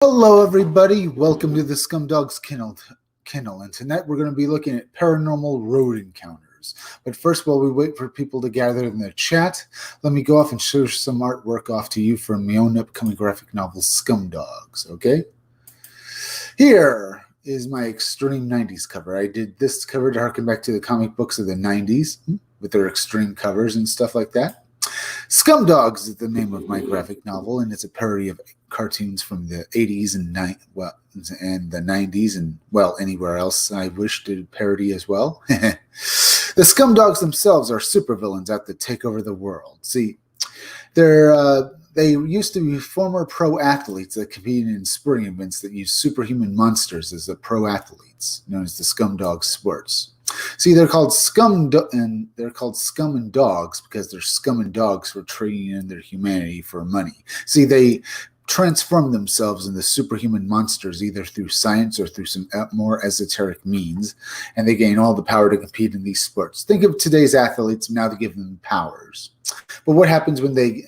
Hello, everybody. Welcome to the Scumdogs Kennel. And tonight we're going to be looking at paranormal road encounters. But first, while we wait for people to gather in the chat, let me go off and show some artwork off to you from my own upcoming graphic novel, Scumdogs. Okay? Here is my extreme 90s cover. I did this cover to harken back to the comic books of the 90s with their extreme covers and stuff like that. Scumdogs is the name of my graphic novel, and it's a parody of cartoons from the 80s and the 90s and, well, anywhere else I wish to parody as well. The Scumdogs themselves are supervillains out to take over the world. See, they used to be former pro athletes that competed in sporting events that use superhuman monsters as the pro athletes, known as the Scumdog Sports. See, they're called scum and dogs because they're scum and dogs for trading in their humanity for money. See, they transform themselves into superhuman monsters either through science or through some more esoteric means, and they gain all the power to compete in these sports. Think of today's athletes, now they give them powers. But what happens when they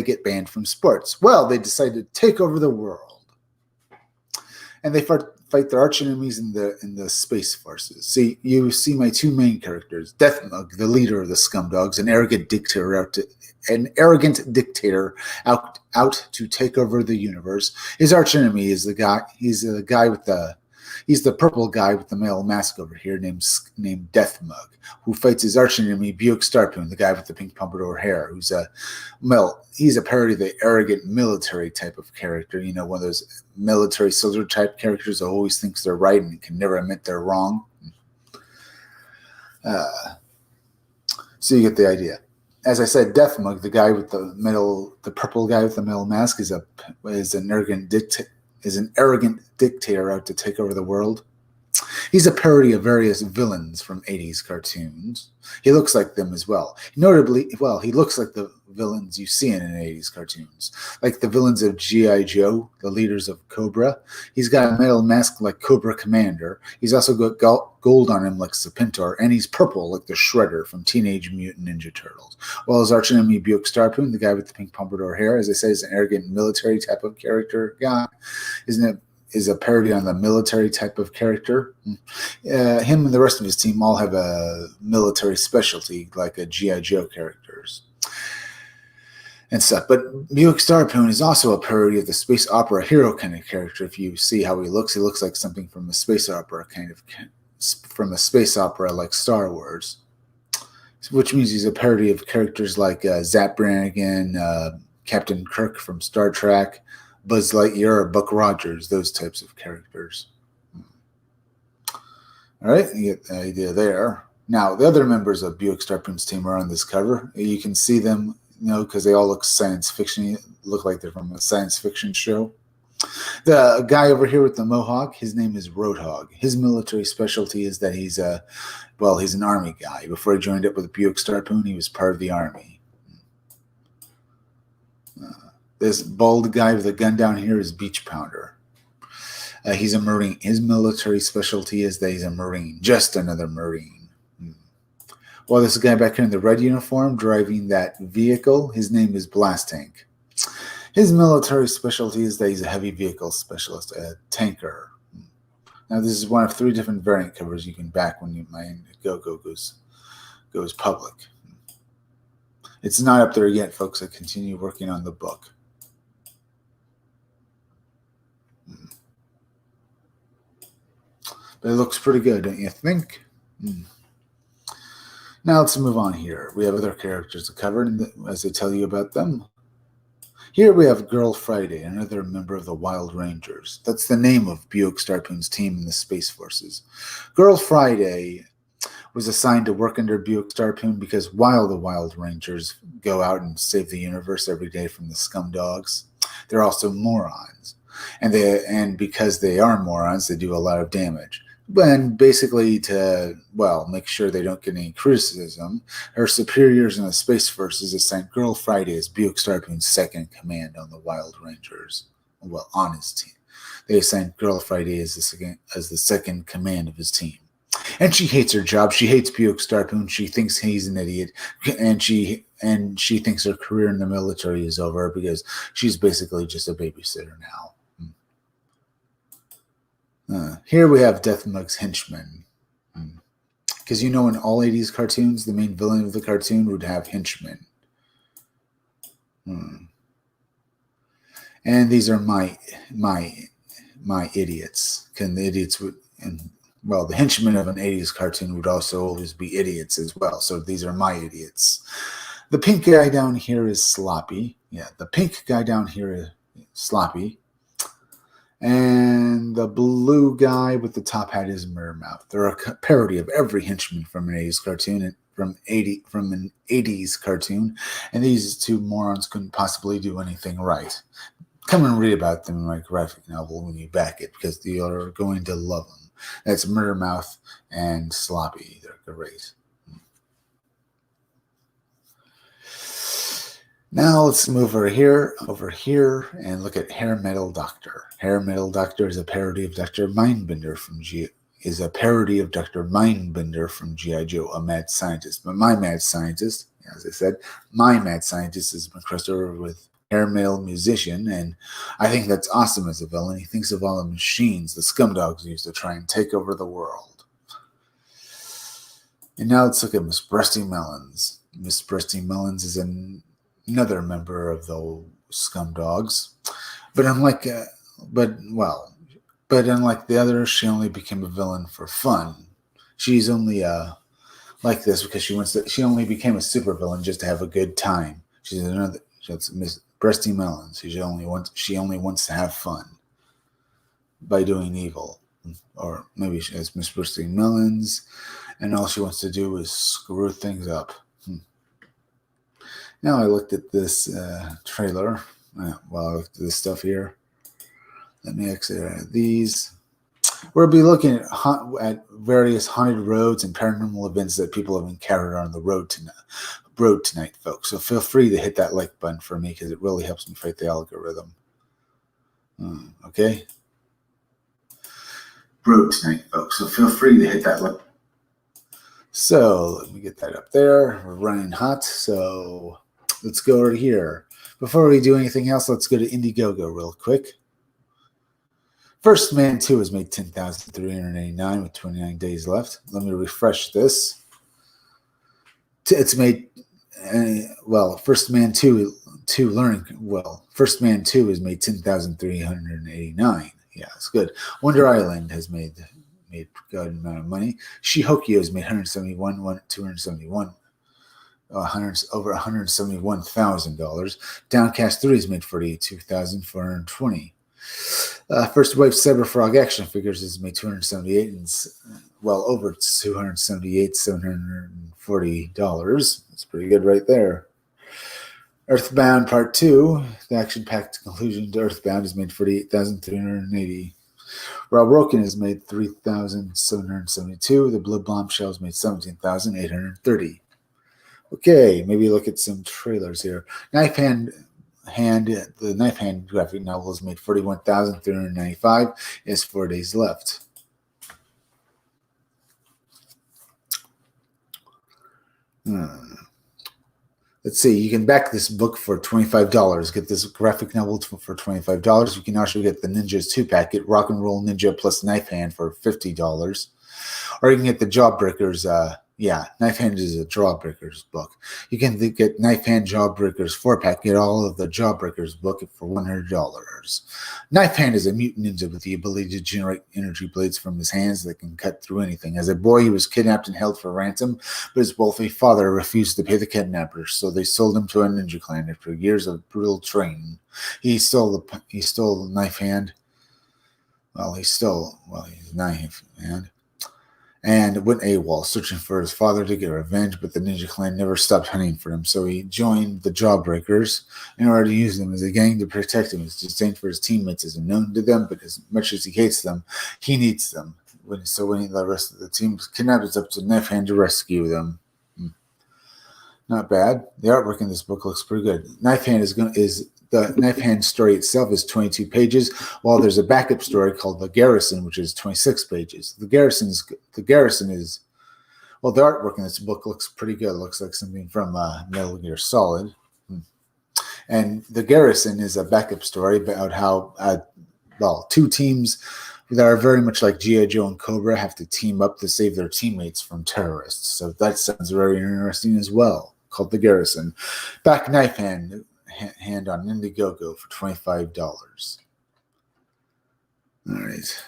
get banned from sports? Well, they decide to take over the world. And they fight their arch enemies in the space forces. See, you see my two main characters, Deathmug, the leader of the Scumdogs, an arrogant dictator out to take over the universe. His arch enemy is he's the purple guy with the male mask over here named Deathmug, who fights his arch enemy Buick Starpoon, the guy with the pink pompadour hair, he's a parody of the arrogant military type of character, one of those military soldier type characters that always thinks they're right and can never admit they're wrong. So you get the idea. As I said, Deathmug, the guy with the purple guy with the metal mask, is an arrogant dictator out to take over the world. He's a parody of various villains from 80s cartoons. He looks like them as well. Notably, he looks like the villains you see in 80s cartoons, like the villains of G.I. Joe, the leaders of Cobra. He's got a metal mask like Cobra Commander. He's also got gold on him like Serpentor, and he's purple like the Shredder from Teenage Mutant Ninja Turtles. While his archenemy Buick Starpoon, the guy with the pink pompadour hair, as I said, is an arrogant military type of character guy, is a parody on the military type of character. Him and the rest of his team all have a military specialty, like a G.I. Joe characters and stuff. But Buick Starpoon is also a parody of the space opera hero kind of character. If you see how he looks like something from a space opera like Star Wars, which means he's a parody of characters like Zap Brannigan, Captain Kirk from Star Trek, Buzz Lightyear, or Buck Rogers, those types of characters. All right, you get the idea there. Now, the other members of Buick Starpoon's team are on this cover. You can see them, because they all look science fiction. Look like they're from a science fiction show. The guy over here with the mohawk, his name is Roadhog. His military specialty is that he's an army guy. Before he joined up with Buick Starpoon, he was part of the army. This bald guy with a gun down here is Beach Pounder. He's a Marine. His military specialty is that he's a Marine, just another Marine. While this guy back here in the red uniform driving that vehicle, his name is Blast Tank. His military specialty is that he's a heavy vehicle specialist, a tanker. Now, this is one of 3 different variant covers you can back when my go goes public. It's not up there yet, folks. I continue working on the book. But it looks pretty good, don't you think? Now let's move on here. We have other characters to cover, and as I tell you about them. Here we have Girl Friday, another member of the Wild Rangers. That's the name of Buick Starpoon's team in the Space Forces. Girl Friday was assigned to work under Buick Starpoon because while the Wild Rangers go out and save the universe every day from the Scumdogs, they're also morons. And because they are morons, they do a lot of damage. And basically to, make sure they don't get any criticism, her superiors in the Space Forces assigned Girl Friday as Buick Starpoon's second command on the Wild Rangers. On his team. They assigned Girl Friday as the second command of his team. And she hates her job. She hates Buick Starpoon. She thinks he's an idiot, and she thinks her career in the military is over because she's basically just a babysitter now. Here we have Deathmug's henchman. Because in all 80s cartoons, the main villain of the cartoon would have henchmen. And these are my idiots. Can the idiots would the henchmen of an 80s cartoon would also always be idiots as well. So these are my idiots. The pink guy down here is Sloppy. Yeah, the pink guy down here is Sloppy. And the blue guy with the top hat is Murdermouth. They're a parody of every henchman from an 80s cartoon and from an 80s cartoon. And these two morons couldn't possibly do anything right. Come and read about them in my graphic novel when you back it, because you are going to love them. That's Murdermouth and Sloppy. They're great. Now let's move over here, and look at Hair Metal Doctor. Hair Metal Doctor is a parody of Dr. Mindbender from G.I. Joe, a mad scientist. But my mad scientist, as I said, has been crossed over with Hair Metal Musician, and I think that's awesome as a villain. He thinks of all the machines the scumdogs use to try and take over the world. And now let's look at Miss Breasty Melons. Miss Breasty Melons is another member of the Scumdogs, but unlike the others, she only became a villain for fun. She's only like this because she only became a supervillain just to have a good time. That's Miss Breasty Melons. She only wants to have fun by doing evil, or maybe she has Miss Breasty Melons, and all she wants to do is screw things up. Now I looked at this trailer. I looked at this stuff here. Let me exit these. We'll be looking at various haunted roads and paranormal events that people have encountered on the road tonight, folks. So feel free to hit that like button for me, because it really helps me fight the algorithm. Okay? Road tonight, folks. So feel free to hit that like. So let me get that up there. We're running hot, so let's go over here. Before we do anything else, let's go to Indiegogo real quick. First Man 2 has made $10,389 with 29 days left. Let me refresh this. It's made, First Man 2 First Man 2 has made $10,389. Yeah, it's good. Wonder Island has made a good amount of money. Shihokyo has made over $171,000. Downcast 3 has made $42,420. First Wife Cyberfrog action figures has made $278 and over $278,740. That's pretty good right there. Earthbound Part 2, the action-packed conclusion to Earthbound, has made $48,380. Rob Roken has made $3,772. The Blue Bombshell has made $17,830. Okay, maybe look at some trailers here. The Knife Hand graphic novel has made $41,395. It has 4 days left. Let's see. You can back this book for $25. Get this graphic novel for $25. You can also get the Ninjas 2-pack. Get Rock and Roll Ninja plus Knife Hand for $50. Or you can get the Jawbreakers. Knife Hand is a Jawbreakers book. You can get Knife Hand Jawbreakers 4-pack. Get all of the Jawbreakers book for $100. Knife Hand is a mutant ninja with the ability to generate energy blades from his hands that can cut through anything. As a boy, he was kidnapped and held for ransom, but his wealthy father refused to pay the kidnappers, so they sold him to a ninja clan after years of brutal training. He stole Knife Hand. He's Knife Hand. And went AWOL, searching for his father to get revenge, but the Ninja Clan never stopped hunting for him, so he joined the Jawbreakers in order to use them as a gang to protect him. His disdain for his teammates is unknown to them, but as much as he hates them, he needs them. When the rest of the team is kidnapped, it's up to Knife Hand to rescue them. Not bad. The artwork in this book looks pretty good. Knife Hand is the knife hand story itself is 22 pages, while there's a backup story called The Garrison, which is 26 pages. The Garrison is well, the artwork in this book looks pretty good. It looks like something from Metal Gear Solid. And The Garrison is a backup story about how, two teams that are very much like G.I. Joe and Cobra have to team up to save their teammates from terrorists. So that sounds very interesting as well, called The Garrison. Back knife hand on Indiegogo for $25. All right.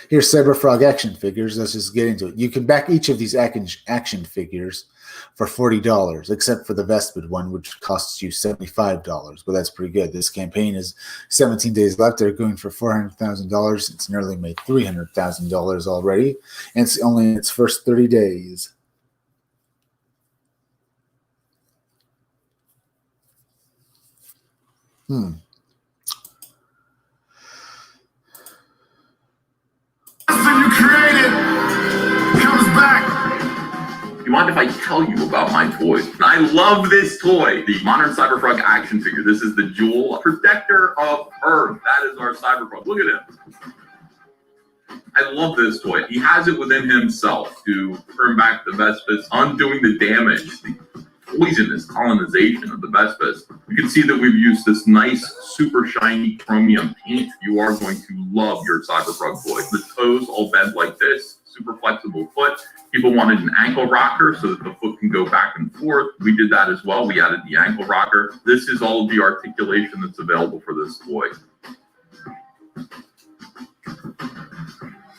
Here's Cyberfrog action figures. Let's just get into it. You can back each of these action figures for $40, except for the Vespid one, which costs you $75. But that's pretty good. This campaign is 17 days left. They're going for $400,000. It's nearly made $300,000 already, and it's only in its first 30 days. You created comes back. You mind if I tell you about my toys? I love this toy, the Modern Cyberfrog action figure. This is the Jewel, Protector of Earth. That is our Cyberfrog. Look at him. I love this toy. He has it within himself to turn back the Vespis, undoing the damage, the poisonous colonization of the Vespis. You can see that we've used this nice, super shiny chromium paint. You are going to love your Cyberfrog toy. The toes all bend like this, super flexible foot. People wanted an ankle rocker so that the foot can go back and forth. We did that as well. We added the ankle rocker. This is all of the articulation that's available for this toy.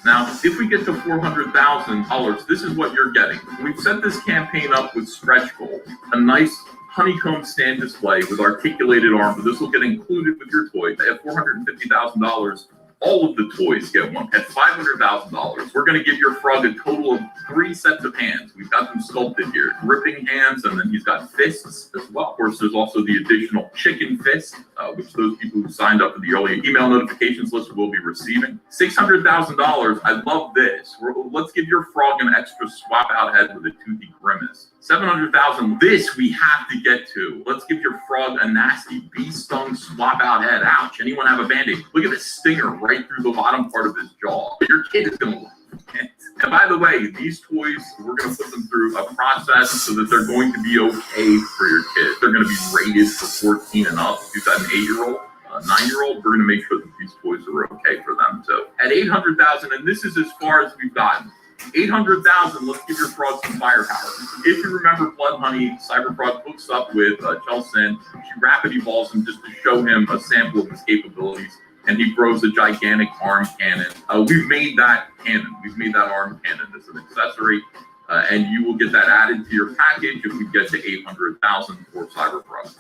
Now, if we get to $400,000, this is what you're getting. We've set this campaign up with stretch goals, a nice honeycomb stand display with articulated arms. This will get included with your toy. At $450,000, all of the toys get one. At $500,000, we're going to give your frog a total of 3 sets of hands. We've got them sculpted here. Gripping hands, and then he's got fists as well. Of course, there's also the additional chicken fist, which those people who signed up for the early email notifications list will be receiving. $600,000, I love this. Let's give your frog an extra swap out head with a toothy grimace. $700,000, this we have to get to. Let's give your frog a nasty bee-stung swap out head. Ouch, anyone have a Band-Aid? Look at this stinger right through the bottom part of his jaw. Your kid is gonna love it. And by the way, these toys, we're gonna put them through a process so that they're going to be okay for your kids. They're gonna be rated for 14 and up. If you've got an 8-year-old, a 9-year-old, we're gonna make sure that these toys are okay for them. So at $800,000, and this is as far as we've gotten. $800,000, let's give your frog some firepower. If you remember Blood Honey, Cyberfrog hooks up with Chelsen. She rapid evolves him just to show him a sample of his capabilities, and he grows a gigantic arm cannon. We've made that cannon. We've made that arm cannon as an accessory, and you will get that added to your package if we get to $800,000 for Cyberfrog.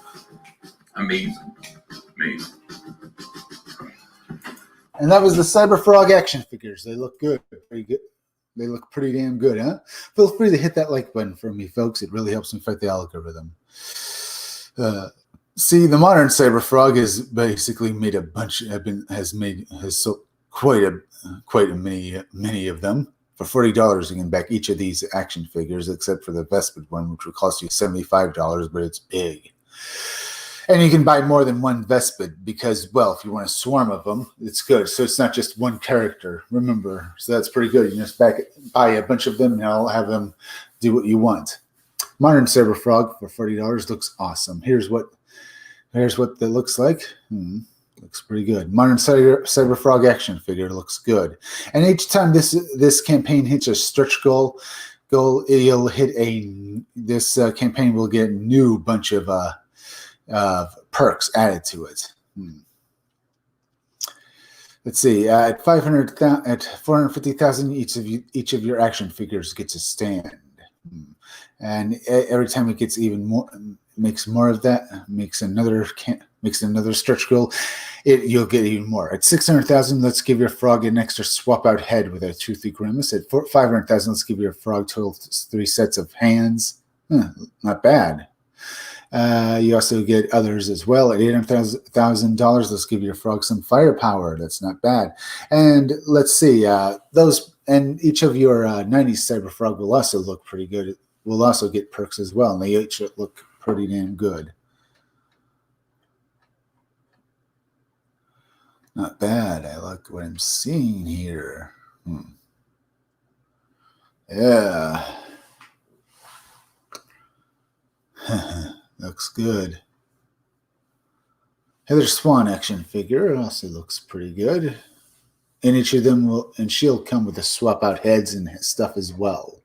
Amazing. Amazing. And that was the Cyberfrog action figures. They look good. Pretty good. They look pretty damn good, huh? Feel free to hit that like button for me, folks. It really helps me fight the algorithm. See, the modern Cyberfrog has basically made a bunch. Has sold quite a many of them. For $40, you can back each of these action figures, except for the Vespid one, which will cost you $75, but it's big. And you can buy more than one Vespid because, well, if you want a swarm of them, it's good. So it's not just one character, remember. So that's pretty good. You just buy a bunch of them and I'll have them do what you want. Modern Cyberfrog for $40 looks awesome. Here's what that looks like. Looks pretty good. Modern Cyberfrog action figure looks good. And each time this campaign hits a stretch goal, you'll hit this campaign will get a new bunch of perks added to it. Let's see. At $450,000, each of your action figures gets a stand, and every time it gets even more, makes more of that, makes another stretch goal. You'll get even more. At $600,000, let's give your frog an extra swap out head with a toothy grimace. At $500,000, let's give your frog total 3 sets of hands. Not bad. You also get others as well. At $800,000, let's give your frog some firepower. That's not bad. And let's see, and each of your 90s Cyberfrog will also look pretty good. Will also get perks as well, and they each look pretty damn good. Not bad. I like what I'm seeing here. Yeah. Looks good. Heather Swan action figure also looks pretty good. And each of them will, and she'll come with the swap out heads and stuff as well.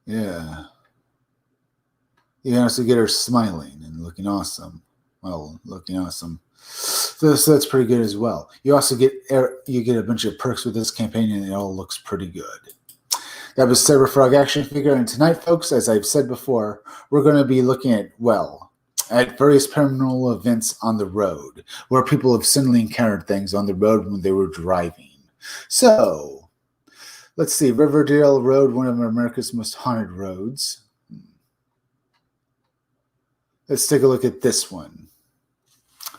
Yeah. You can also get her smiling and looking awesome. Well, looking awesome. So that's pretty good as well. You also get a bunch of perks with this campaign, and it all looks pretty good. That was Cyberfrog action figure, and tonight, folks, as I've said before, we're going to be looking at various paranormal events on the road, where people have suddenly encountered things on the road when they were driving. So, let's see, Riverdale Road, one of America's most haunted roads. Let's take a look at this one.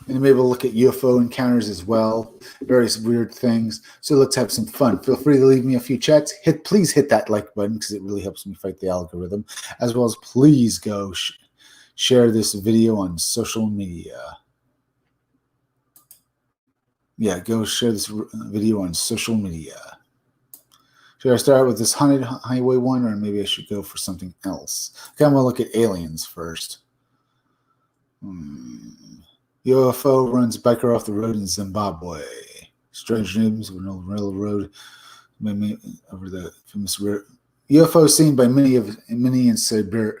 And maybe we'll look at UFO encounters as well, various weird things. So let's have some fun. Feel free to leave me a few chats. Please hit that like button because it really helps me fight the algorithm. As well as please go share this video on social media. Yeah, go share this video on social media. Should I start with this haunted highway one, or maybe I should go for something else? Okay, I'm going to look at aliens first. UFO runs biker off the road in Zimbabwe. Strange news of an old railroad over the famous UFO seen by many in Siberia.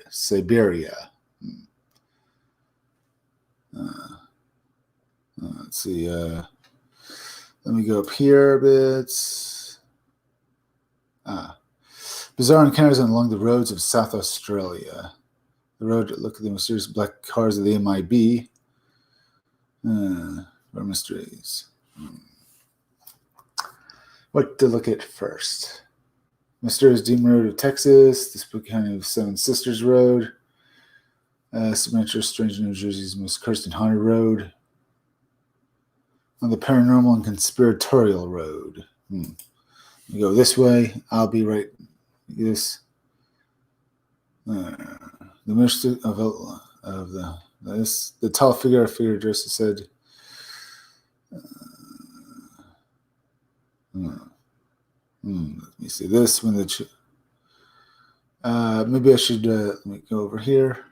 Let's see. Let me go up here a bit. Bizarre encounters along the roads of South Australia. The road, look at the mysterious black cars of the MIB. Or mysteries. What to look at first? Mysterious Demon Road of Texas, the Spooky County of Seven Sisters Road, Supernatural Strange New Jersey's most cursed and haunted road, on the Paranormal and Conspiratorial Road. You go this way, I'll be right. This. The mystery of the tall figure dressed said. Let me see this when maybe I should let me go over here.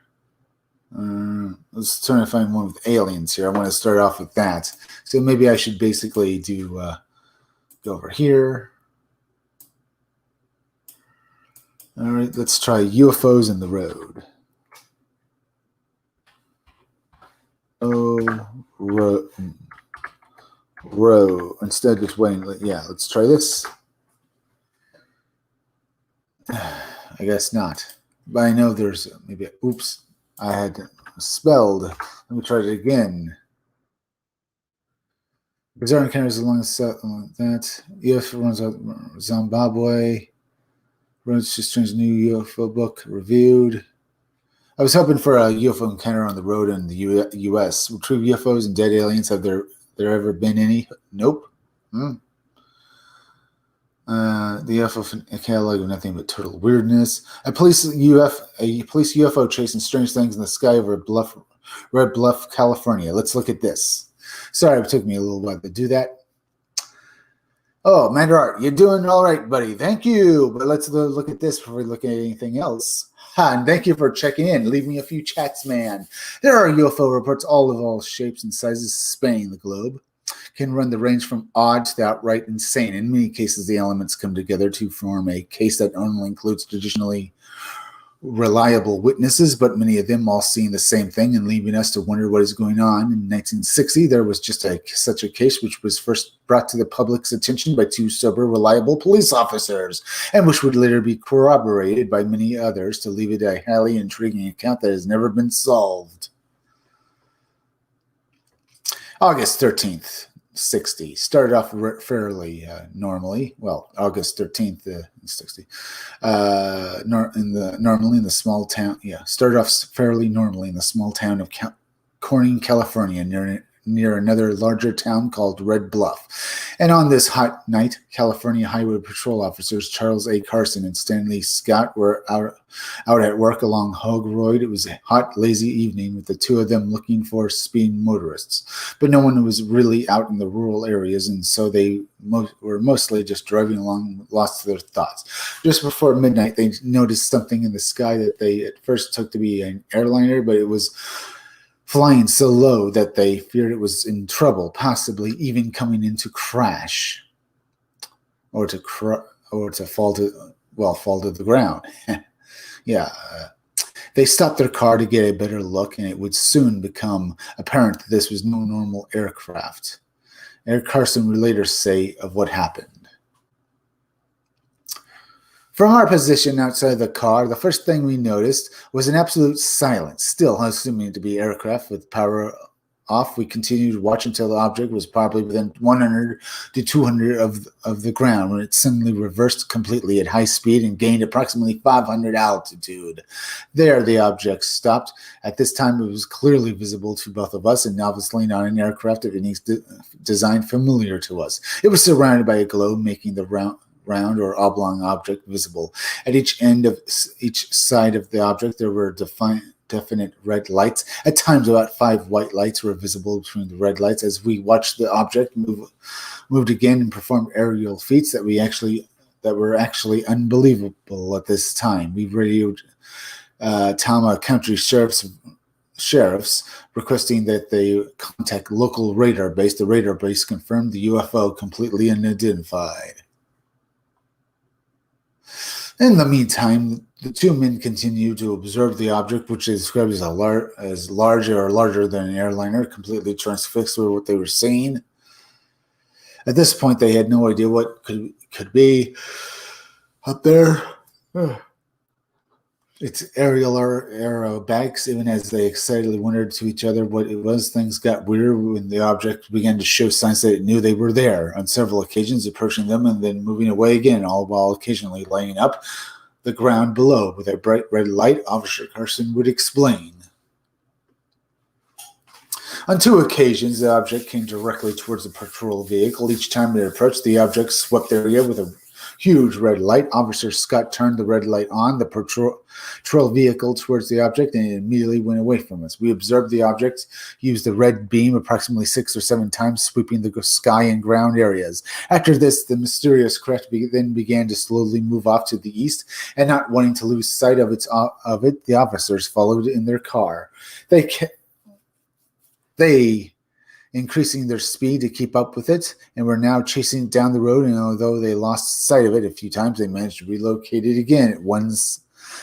Let's try to find one with aliens here. I want to start off with that. So maybe I should basically do go over here. All right, let's try UFOs in the road. Row. Instead, just waiting. Yeah, let's try this. I guess not. But I know there's maybe oops. I had spelled. Let me try it again. Bizarre encounters along that. UFO runs out Zimbabwe. Runs to Strange New UFO book reviewed. I was hoping for a UFO encounter on the road in the U.S. Retrieve UFOs and dead aliens. Have there ever been any? Nope. The UFO catalog of nothing but total weirdness. A police UFO chasing strange things in the sky over Red Bluff, California. Let's look at this. Sorry, it took me a little while to do that. Oh, Mander Art, you're doing all right, buddy. Thank you. But let's look at this before we look at anything else. And thank you for checking in. Leave me a few chats, man. There are UFO reports all shapes and sizes spanning the globe. Can run the range from odd to outright insane. In many cases, the elements come together to form a case that only includes traditionally reliable witnesses, but many of them all seeing the same thing and leaving us to wonder what is going on. In 1960, there was just such a case which was first brought to the public's attention by two sober, reliable police officers, and which would later be corroborated by many others to leave it a highly intriguing account that has never been solved. August 13th. 60 started off fairly normally. Well, August 13th, 60. Normally in the small town. Yeah, started off fairly normally in the small town of Corning, California, near near another larger town called Red Bluff. And on this hot night, California Highway Patrol officers Charles A. Carson and Stanley Scott were out at work along Hog Road. It was a hot, lazy evening with the two of them looking for speeding motorists. But no one was really out in the rural areas, and so they were mostly just driving along, lost to their thoughts. Just before midnight, they noticed something in the sky that they at first took to be an airliner, but it was flying so low that they feared it was in trouble, possibly even coming in to crash or to fall to the ground. Yeah. They stopped their car to get a better look, and it would soon become apparent that this was no normal aircraft. Eric Carson would later say of what happened. From our position outside the car, the first thing we noticed was an absolute silence, still assuming to be aircraft with power off. We continued to watch until the object was probably within 100 to 200 of the ground, when it suddenly reversed completely at high speed and gained approximately 500 altitude. There, the object stopped. At this time, it was clearly visible to both of us, and obviously not an aircraft of any design familiar to us. It was surrounded by a globe, making the round or oblong object visible. At each end of each side of the object, there were definite red lights. At times, about 5 white lights were visible between the red lights. As we watched the object moved again and performed aerial feats that were actually unbelievable at this time. We radioed Tama County sheriffs requesting that they contact local radar base. The radar base confirmed the UFO completely unidentified. In the meantime, the two men continued to observe the object, which they described as larger or larger than an airliner, completely transfixed with what they were seeing. At this point, they had no idea what could be up there. Its aerobatics, even as they excitedly wondered to each other what it was. Things got weird when the object began to show signs that it knew they were there, on several occasions approaching them and then moving away again, all while occasionally lighting up the ground below with a bright red light. Officer Carson would explain. On 2 occasions, the object came directly towards the patrol vehicle. Each time it approached, the object swept the area with a huge red light. Officer Scott turned the red light on the patrol vehicle towards the object, and it immediately went away from us. We observed the object use the red beam approximately 6 or 7 times, sweeping the sky and ground areas. After this, the mysterious craft then began to slowly move off to the east, and not wanting to lose sight of it, the officers followed in their car. They increasing their speed to keep up with it, and were now chasing it down the road, and although they lost sight of it a few times, they managed to relocate it again. At one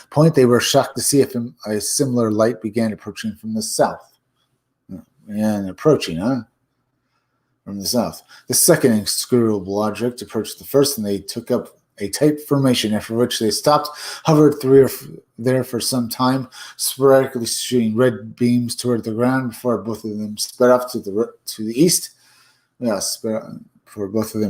point, they were shocked to see if a similar light began approaching from the south. And approaching, from the south. The second inscrutable object approached the first, and they took up a tight formation, after which they stopped, hovered there for some time, sporadically shooting red beams toward the ground before both of them sped off to the east. Before both of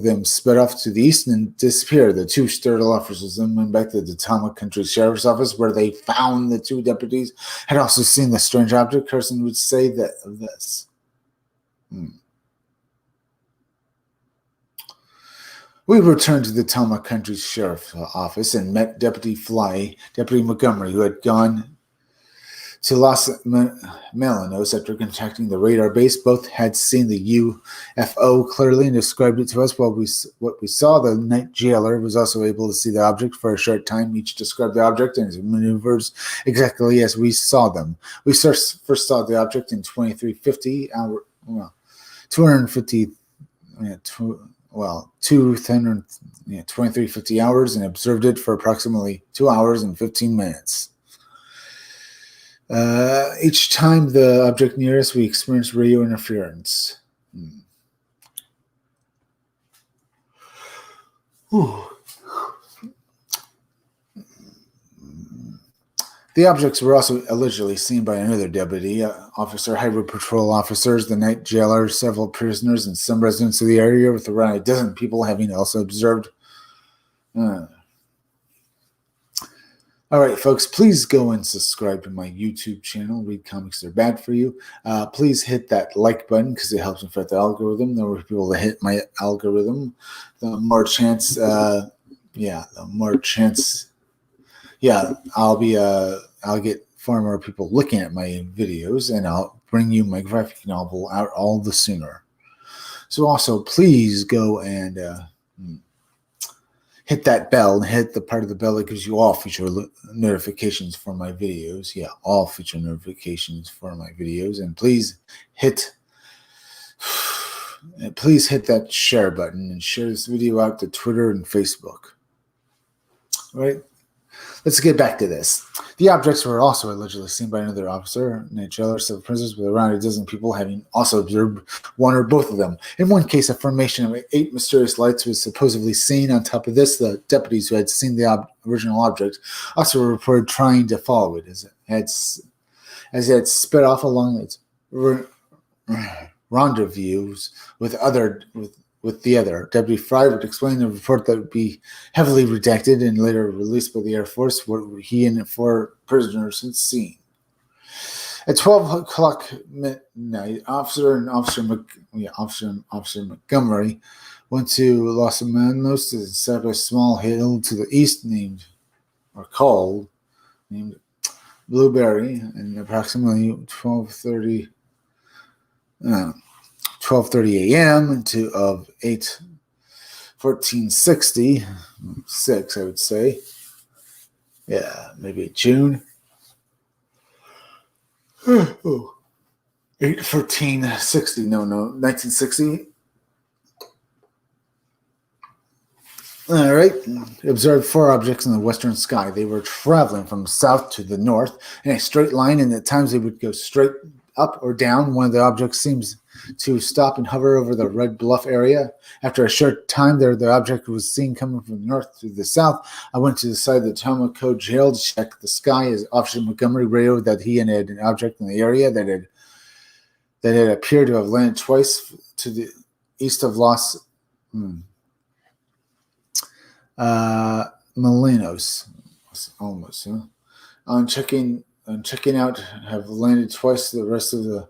them sped off to the east and disappeared. The 2 startled officers then went back to the Tama County Sheriff's Office, where they found the 2 deputies had also seen the strange object. Carson would say that of this. We returned to the Tama County Sheriff's Office and met Deputy Montgomery, who had gone to Los Melanos after contacting the radar base. Both had seen the UFO clearly and described it to us. What we saw, the night jailer was also able to see the object for a short time. Each described the object and its maneuvers exactly as we saw them. We first saw the object in 2350 hours, and observed it for approximately 2 hours and 15 minutes. Each time the object near us, we experienced radio interference. The objects were also allegedly seen by another deputy, officer, highway patrol officers, the night jailer, several prisoners, and some residents of the area, with around a dozen people having also observed. All right, folks, please go and subscribe to my YouTube channel, Read Comics They're Bad For You. Please hit that like button because it helps me fit the algorithm. The more people that hit my algorithm, the more chance, the more chance, I'll get far more people looking at my videos, and I'll bring you my graphic novel out all the sooner. So also, please go and hit that bell and hit the part of the bell that gives you all feature notifications for my videos. Yeah, all feature notifications for my videos. And please hit that share button and share this video out to Twitter and Facebook. All right, let's get back to this. The objects were also allegedly seen by another officer named Jailer. Several prisoners with around a dozen people having also observed one or both of them. In one case, a formation of 8 mysterious lights was supposedly seen. On top of this, the deputies who had seen the original object also reported trying to follow it as it had sped off along its rendezvous with the other. Deputy Fry would explain the report that would be heavily redacted and later released by the Air Force what he and 4 prisoners had seen. At 12 o'clock midnight, Officer Montgomery went to Los Alamos to set up a small hill to the east named Blueberry, and approximately 12:30 a.m. of 1460, I would say. Yeah, maybe June. 1460, 1960. All right. Observed 4 objects in the western sky. They were traveling from south to the north in a straight line, and at times they would go straight up or down. One of the objects seems to stop and hover over the Red Bluff area. After a short time there, the object was seen coming from the north to the south. I went to the side of the Tomaco jail to check the sky as Officer Montgomery radioed that he had an object in the area that had appeared to have landed twice to the east of Los Molinos, almost. Huh? On checking out, have landed twice. The rest of the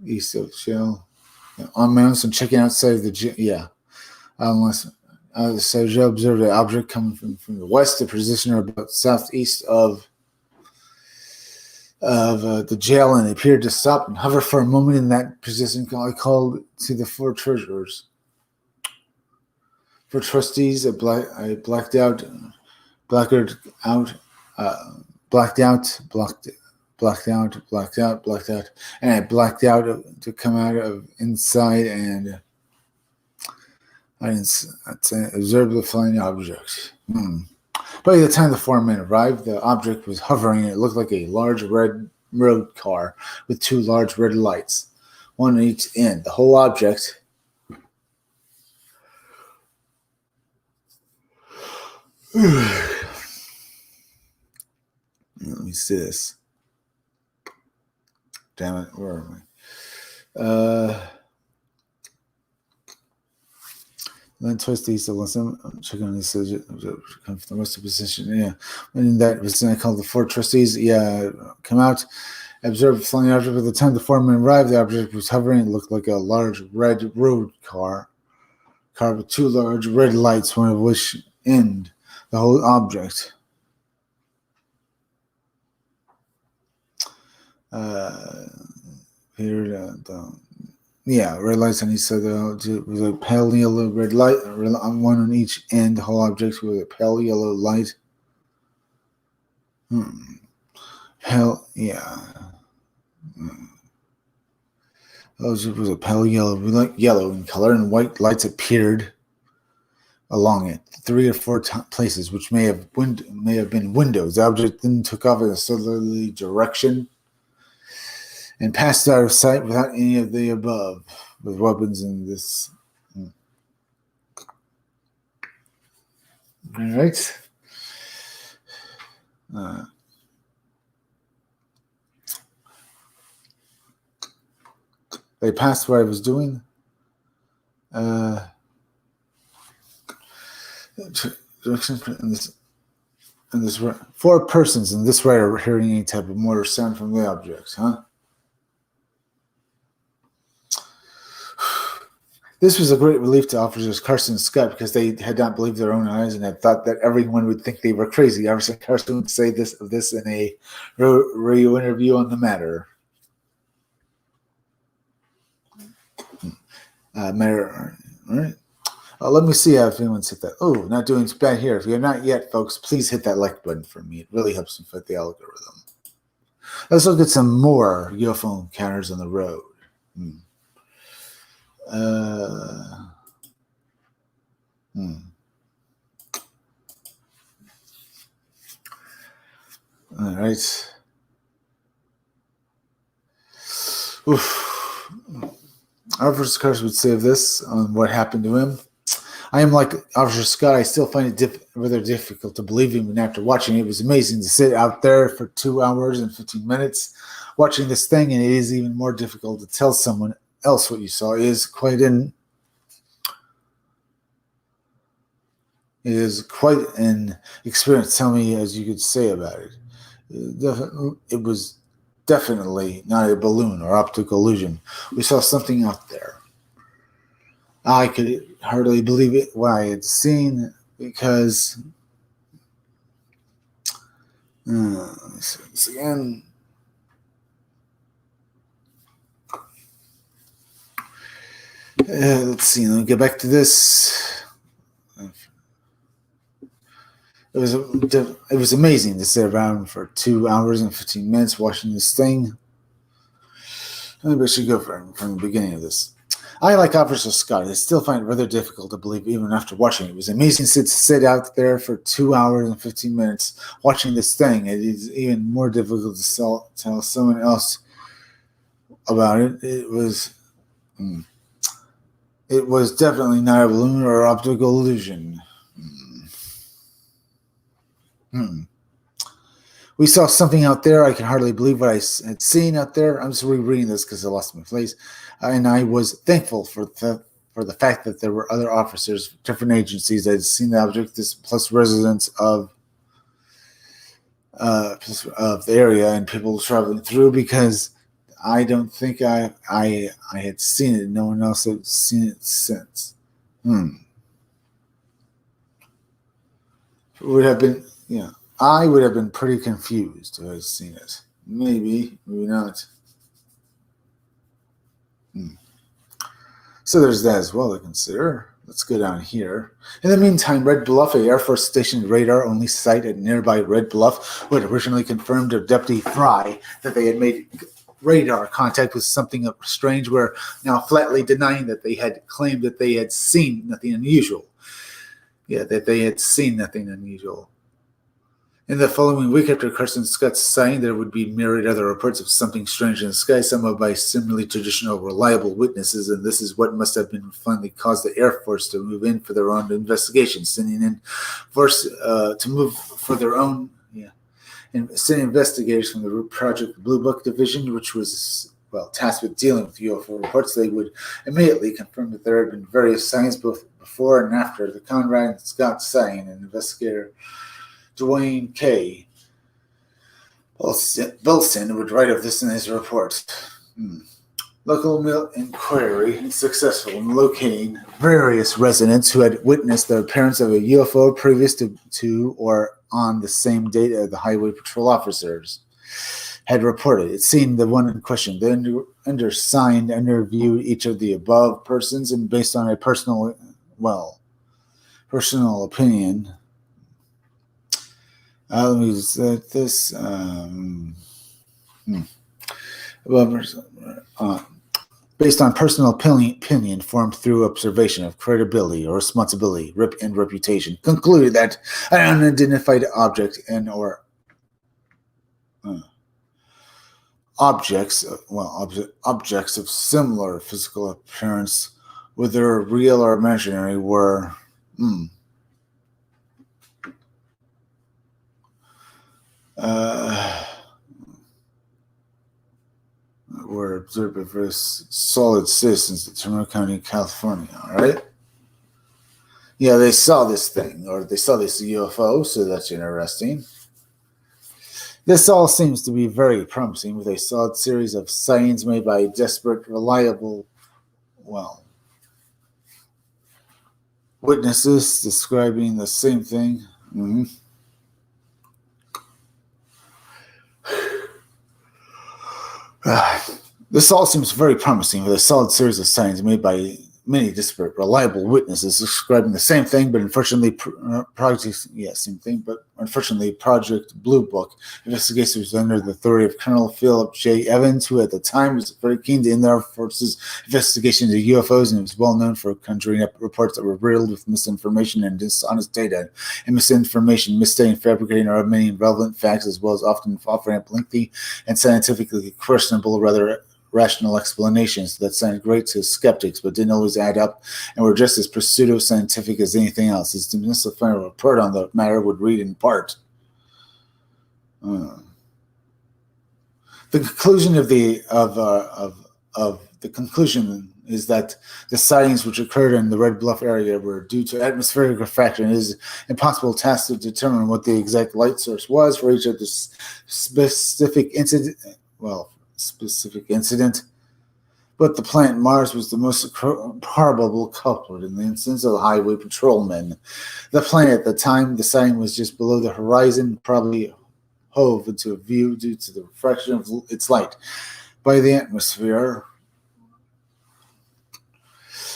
east of Shell. On mounts and checking outside of the unless so Joe observed an object coming from the west, a position about southeast of the jail, and it appeared to stop and hover for a moment in that position. I called to the 4 treasurers. For trustees, I blacked out, and I blacked out to come out of inside, and I observed the flying object. By the time the 4 men arrived, the object was hovering, and it looked like a large red road car with 2 large red lights, one on each end. The whole object let me see this. Damn it, where am I? Then twist the east of Listen. I'm checking on this. Come from the western position. Yeah. In that vicinity, I called the 4 trustees. Yeah. Come out. Observed flying object. By the time the 4 men arrived, the object was hovering. It looked like a large red road car with 2 large red lights, one of which end the whole object. Red lights on each side. It was a pale yellow red light, one on each end. The whole object with a pale yellow light. Pale, yeah. It was a pale yellow in color, and white lights appeared along it, 3 or 4 places, which may have been windows. The object then took off in a southerly direction and passed out of sight without any of the above, with weapons in this. All right. They passed what I was doing. Uh, directions in this 4 persons in this way are hearing any type of motor sound from the objects, huh? This was a great relief to officers Carson and Scott because they had not believed their own eyes and had thought that everyone would think they were crazy. Officer Carson would say this in a radio interview on the matter. Matter, all right. Let me see if anyone's hit that. Oh, not doing too bad here. If you're not yet, folks, please hit that like button for me. It really helps me fit the algorithm. Let's look at some more UFO encounters on the road. All right. Oof. Officer Scott would say this on what happened to him. I am like Officer Scott. I still find it rather difficult to believe even after watching it. It was amazing to sit out there for 2 hours and 15 minutes watching this thing, and it is even more difficult to tell someone else what you saw. It is quite an experience. Tell me as you could say about it. It was definitely not a balloon or optical illusion. We saw something out there. I could hardly believe it what I had seen because let me see this again. Let's see. Let me get back to this. It was amazing to sit around for 2 hours and 15 minutes watching this thing. Maybe I should go from the beginning of this. I, like Officer Scott, I still find it rather difficult to believe even after watching it. It was amazing to sit out there for 2 hours and 15 minutes watching this thing. It is even more difficult to tell someone else about it. It was definitely not a balloon or optical illusion. We saw something out there. I can hardly believe what I had seen out there. I'm just rereading this because I lost my place. And I was thankful for the fact that there were other officers, different agencies that had seen the object, plus residents of the area and people traveling through, because I don't think I had seen it. No one else had seen it since. It would have been, I would have been pretty confused if I'd seen it. Maybe not. So there's that as well to consider. Let's go down here. In the meantime, Red Bluff, a Air Force Station radar-only site at nearby Red Bluff, who had originally confirmed to Deputy Fry that they had made radar contact with something strange, were now flatly denying that they had claimed that they had seen nothing unusual. Yeah, that they had seen nothing unusual. In the following week, after Carson Scott's sighting, there would be myriad other reports of something strange in the sky, some of by similarly traditional, reliable witnesses, and this is what must have been finally caused the Air Force to move in for their own investigation, sending investigators from the Project Blue Book Division, which was tasked with dealing with UFO reports. They would immediately confirm that there had been various sightings both before and after the Conrad Scott sighting, and investigator Dwayne K. Bilson would write of this in his report. Local inquiry successful in locating various residents who had witnessed the appearance of a UFO previous to or on the same date as the highway patrol officers had reported. It seemed the one in question. The undersigned interviewed each of the above persons, and based on a personal opinion. Let me set this. Based on personal opinion formed through observation of credibility or responsibility and reputation, concluded that an unidentified object objects of similar physical appearance, whether real or imaginary, were were observed by various solid citizens of Sonoma County, California. All right. Yeah, they saw this thing, or they saw this UFO, so that's interesting. This all seems to be very promising, with a solid series of sightings made by desperate, reliable, witnesses describing the same thing. Mm-hmm. This all seems very promising, with a solid series of sightings made by many disparate, reliable witnesses describing the same thing, but unfortunately, Project Blue Book investigation was under the authority of Colonel Philip J. Evans, who at the time was very keen to end the Air Force's investigation into UFOs, and was well known for conjuring up reports that were riddled with misinformation and dishonest data, and misinformation, misstating, fabricating, or omitting relevant facts, as well as often offering up lengthy and scientifically questionable, rather rational explanations that sounded great to skeptics but didn't always add up and were just as pseudo-scientific as anything else. His demystifying report on the matter would read in part. The conclusion of the conclusion is that the sightings which occurred in the Red Bluff area were due to atmospheric refraction. It is impossible task to determine what the exact light source was for each of the specific incident. But the planet Mars was the most probable culprit in the instance of the highway patrolmen. The planet at the time the sighting was just below the horizon, probably hove into view due to the refraction of its light by the atmosphere.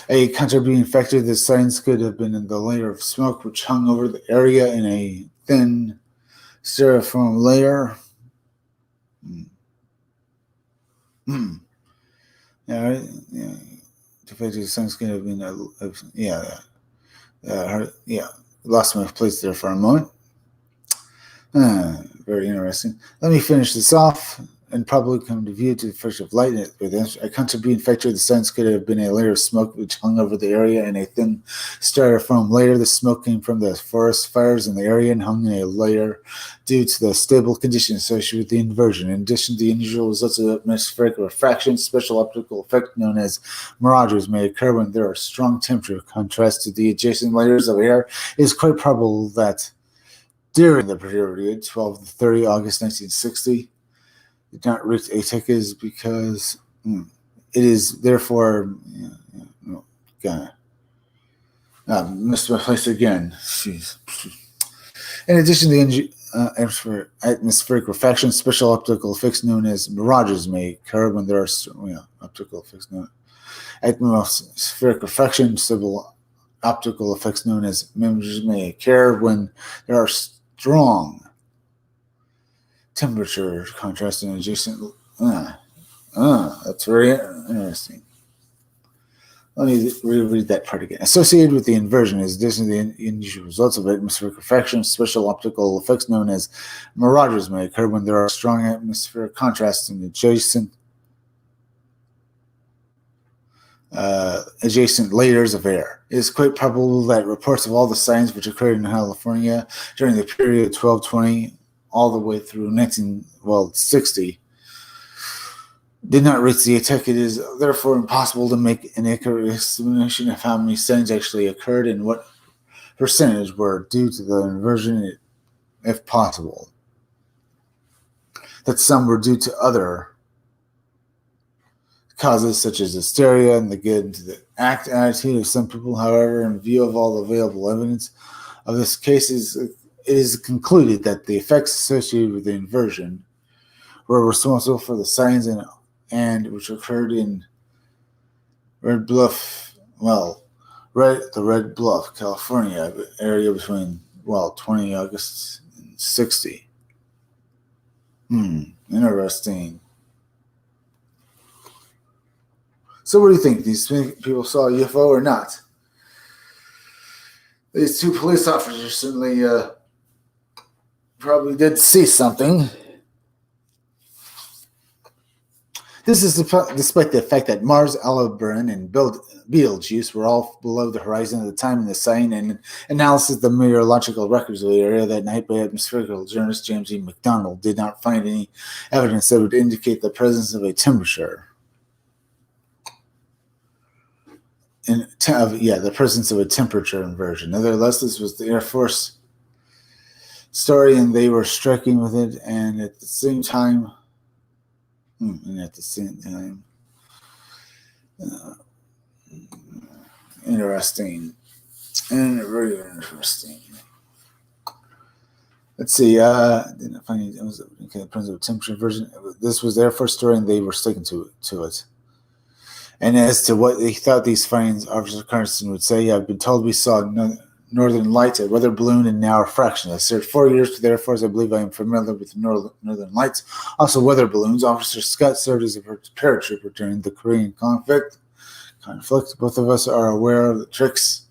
A contributing factor to the sightings could have been in the layer of smoke which hung over the area in a thin styrofoam layer. The fact the signs could have been, lost my place there for a moment. Very interesting. Let me finish this off and probably come to view to the first of light. A contributing factor of the signs could have been a layer of smoke which hung over the area in a thin styrofoam layer. The smoke came from the forest fires in the area and hung in a layer due to the stable conditions associated with the inversion. In addition to the unusual results of atmospheric refraction, special optical effect known as mirages may occur when there are strong temperature contrast to the adjacent layers of air. It is quite probable that during the period 12 to 30 August 1960, did not reach ATEC is because it is therefore missed my place again. Jeez. In addition to the atmospheric refraction, special optical effects known as mirages may occur when there are optical effects known atmospheric refraction. Several optical effects known as mirages may occur when there are strong temperature contrast in adjacent. That's very interesting. Let me reread that part again. Associated with the inversion is addition to the unusual results of atmospheric refraction, special optical effects known as mirages may occur when there are strong atmospheric contrasts in adjacent layers of air. It is quite probable that reports of all the sightings which occurred in California during the period of 1220 all the way through 1960 did not reach the ATEC. It is therefore impossible to make an accurate estimation of how many sightings actually occurred and what percentage were due to the inversion, if possible. That some were due to other causes such as hysteria and the get into the attitude of some people. However, in view of all available evidence of this case, it is concluded that the effects associated with the inversion were responsible for the sightings and which occurred in Red Bluff, the Red Bluff, California area between 20 August and 60. Interesting. So what do you think? These people saw a UFO or not? These two police officers certainly probably did see something. This is despite the fact that Mars, Aldebaran, and Betelgeuse were all below the horizon at the time in the sighting and analysis of the meteorological records of the area that night by atmospherical journalist James E. McDonald did not find any evidence that would indicate the presence of a temperature. The presence of a temperature inversion. Nevertheless, this was the Air Force story, and they were striking with it, and at the same time, interesting, and very interesting. Let's see. Didn't find it was the presence of a temperature inversion. This was the Air Force story, and they were sticking to it. And as to what they thought these findings, Officer Carson would say, I've been told we saw northern lights, a weather balloon, and now a fraction. I served 4 years with the Air Force. I believe I am familiar with northern lights. Also, weather balloons. Officer Scott served as a paratrooper during the Korean conflict. Both of us are aware of the tricks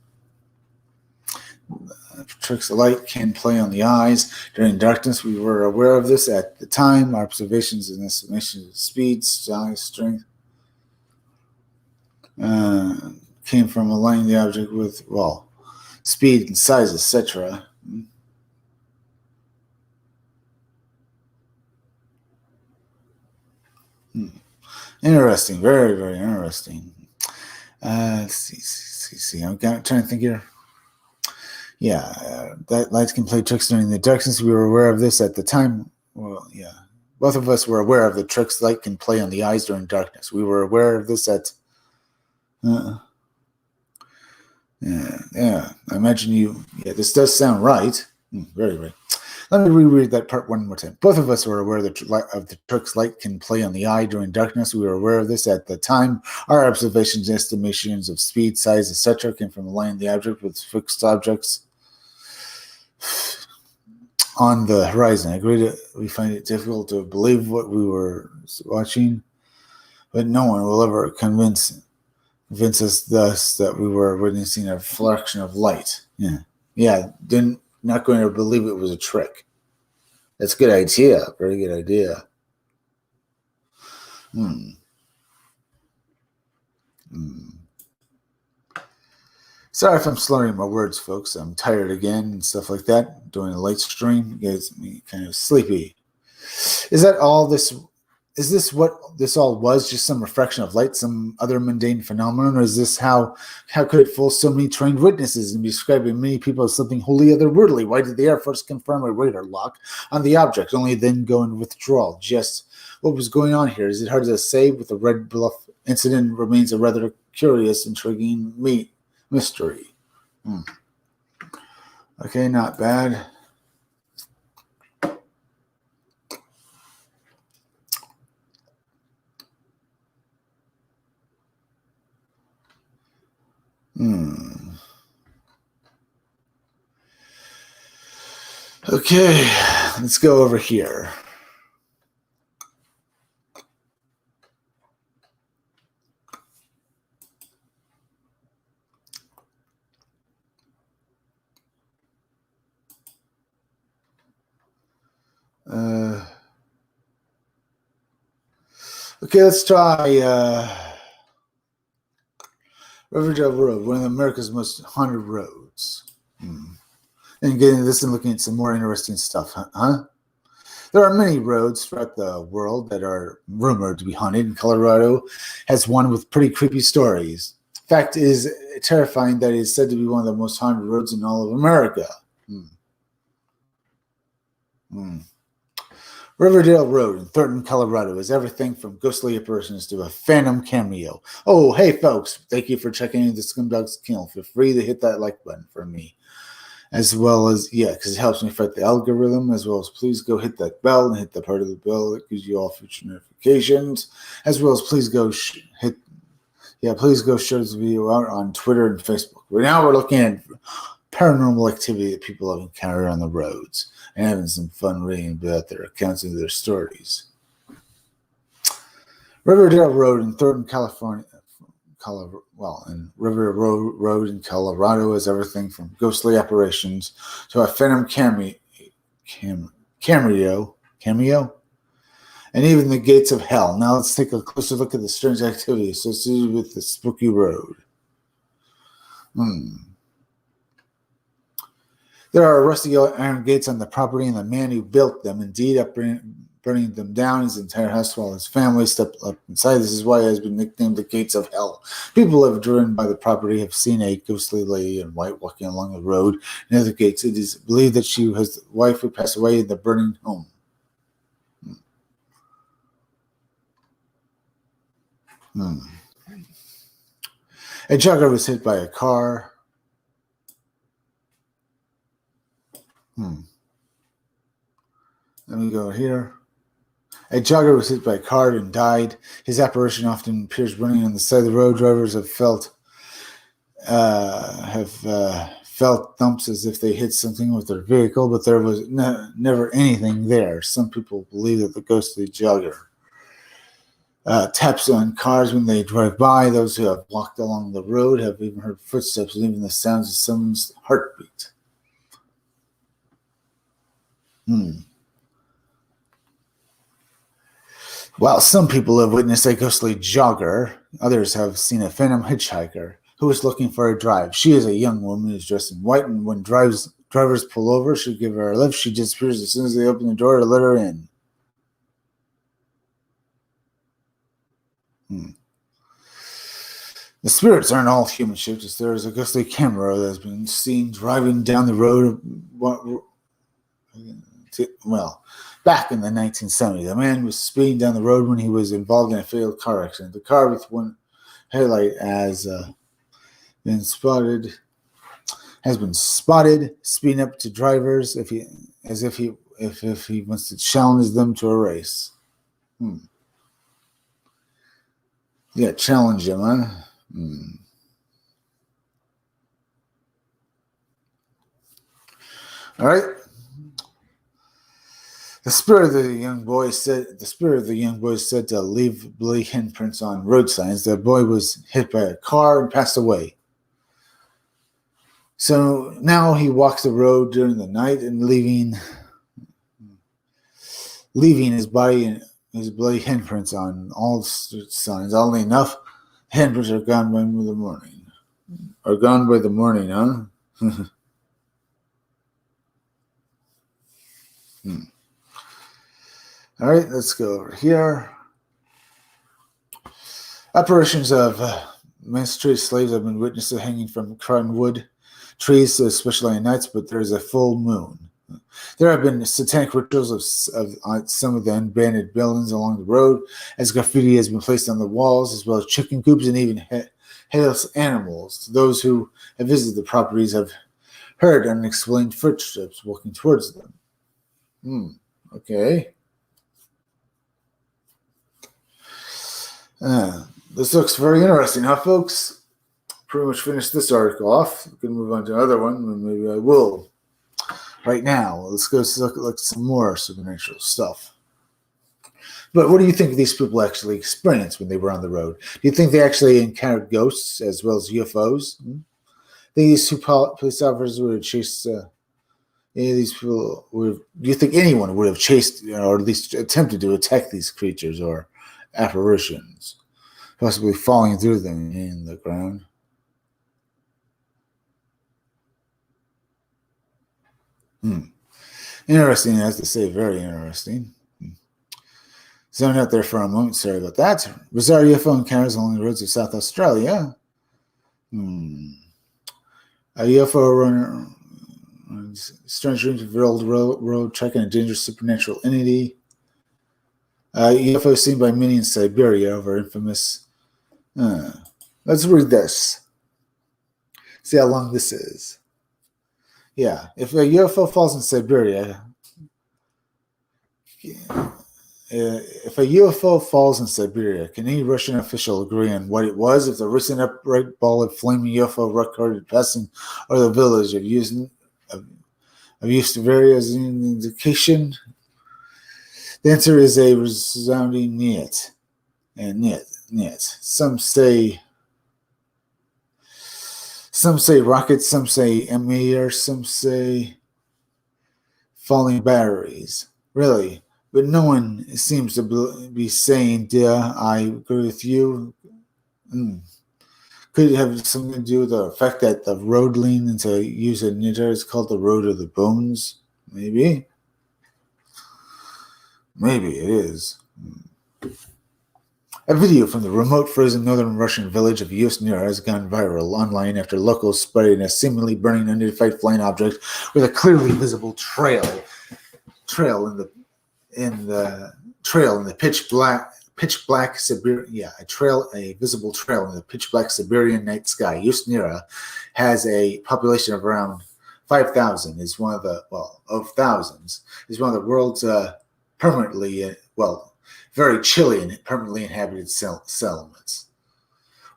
of light can play on the eyes during darkness. We were aware of this at the time. Our observations and estimations of speed, size, strength came from aligning the object with, speed and size, etc. Interesting, very, very interesting. Let's see. I'm trying to think here. That lights can play tricks during the darkness. We were aware of this at the time. Both of us were aware of the tricks light can play on the eyes during darkness. We were aware of this at. I imagine you. This does sound right. Very right. Let me reread that part one more time. Both of us were aware of the tricks light can play on the eye during darkness. We were aware of this at the time. Our observations and estimations of speed, size, etc. came from aligning the object with fixed objects on the horizon. I agree that we find it difficult to believe what we were watching, but no one will ever convince us thus that we were witnessing a reflection of light. Not going to believe it was a trick. That's a good idea. Very good idea. Sorry if I'm slurring my words, folks. I'm tired again and stuff like that. Doing a late stream gets me kind of sleepy. Is that all this? Is this what this all was? Just some refraction of light, some other mundane phenomenon? Or is this how could it fool so many trained witnesses and be describing many people as something wholly otherworldly? Why did the Air Force confirm a radar lock on the object, only then go into withdrawal? Just what was going on here? Is it hard to say? With the Red Bluff incident remains a rather curious, intriguing mystery. Okay, not bad. Okay, let's go over here. Okay, let's try Riverdale Road, one of America's most haunted roads. And getting this and looking at some more interesting stuff, huh? There are many roads throughout the world that are rumored to be haunted, and Colorado has one with pretty creepy stories. Fact is terrifying that it is said to be one of the most haunted roads in all of America. Riverdale Road in Thornton, Colorado is everything from ghostly apparitions to a phantom cameo. Oh, hey folks, thank you for checking in the Scumdogs Kennel. Feel free to hit that like button for me. As well as, because it helps me fight the algorithm, as well as please go hit that bell and hit the part of the bell that gives you all future notifications. As well as please go please go share this video out on Twitter and Facebook. Right now we're looking at paranormal activity that people have encountered on the roads and having some fun reading about their accounts of their stories. Riverdale Road in Thornton, California. And River Road in Colorado is everything from ghostly apparitions to a phantom cameo, and even the gates of hell. Now let's take a closer look at the strange activity associated with the spooky road. There are rusty iron gates on the property, and the man who built them, indeed, up burning them down his entire house while his family stepped up inside. This is why it has been nicknamed the Gates of Hell. People who have driven by the property have seen a ghostly lady in white walking along the road near the gates. It is believed that she was the wife who passed away in the burning home. A jogger was hit by a car. Let me go here. A jogger was hit by a car and died. His apparition often appears running on the side of the road. Drivers have felt thumps as if they hit something with their vehicle, but there was never anything there. Some people believe that the ghostly jogger taps on cars when they drive by. Those who have walked along the road have even heard footsteps and even the sounds of someone's heartbeat. While some people have witnessed a ghostly jogger, others have seen a phantom hitchhiker who is looking for a drive. She is a young woman who is dressed in white, and when drivers pull over, she give her a lift. She disappears as soon as they open the door to let her in. The spirits aren't all human shaped, as there is a ghostly camera that has been seen driving down the road. Back in the 1970s, a man was speeding down the road when he was involved in a fatal car accident. The car with one headlight has been spotted speeding up to drivers if he wants to challenge them to a race. Yeah, challenge him, huh? All right. The spirit of the young boy said to leave bloody handprints on road signs. The boy was hit by a car and passed away. So now he walks the road during the night and leaving his body and his bloody handprints on all signs. Oddly enough, handprints are gone by the morning. Huh? All right, let's go over here. Apparitions of emancipated slaves have been witnessed hanging from cottonwood trees, especially at nights, but there is a full moon. There have been satanic rituals of some of the abandoned buildings along the road, as graffiti has been placed on the walls, as well as chicken coops and even headless animals. Those who have visited the properties have heard unexplained footsteps walking towards them. Okay. This looks very interesting, huh, folks? Pretty much finished this article off. We can move on to another one, and maybe I will. Right now, let's go look at some more supernatural stuff. But what do you think these people actually experienced when they were on the road? Do you think they actually encountered ghosts as well as UFOs? These two police officers would have chased any of these people. Do you think anyone would have chased, or at least attempted to attack these creatures or apparitions, possibly falling through them in the ground? Interesting, I have to say, very interesting. Zone out there for a moment, sorry about that. Bizarre UFO encounters along the roads of South Australia. A UFO runner, strange dreams of old road tracking a dangerous supernatural entity. UFO seen by many in Siberia over infamous. Let's read this. See how long this is. Yeah, if a UFO falls in Siberia, can any Russian official agree on what it was? If the recent upright ball of flaming UFO recorded passing over the village of Yustavaria as an indication? The answer is a resounding niet. And niet. Some say rockets, some say meteors, some say falling batteries. Really, But no one seems to be saying, yeah, I agree with you. Could it have something to do with the fact that the road lean into use of Nidra is called the Road of the Bones? Maybe. Maybe it is. A video from the remote frozen northern Russian village of Yusnira has gone viral online after locals spotted a seemingly burning unidentified flying object with a clearly visible trail in the pitch black Siberian a visible trail in the pitch black Siberian night sky. Yusnira has a population of around 5,000. Is one of the world's permanently very chilly and permanently inhabited settlements.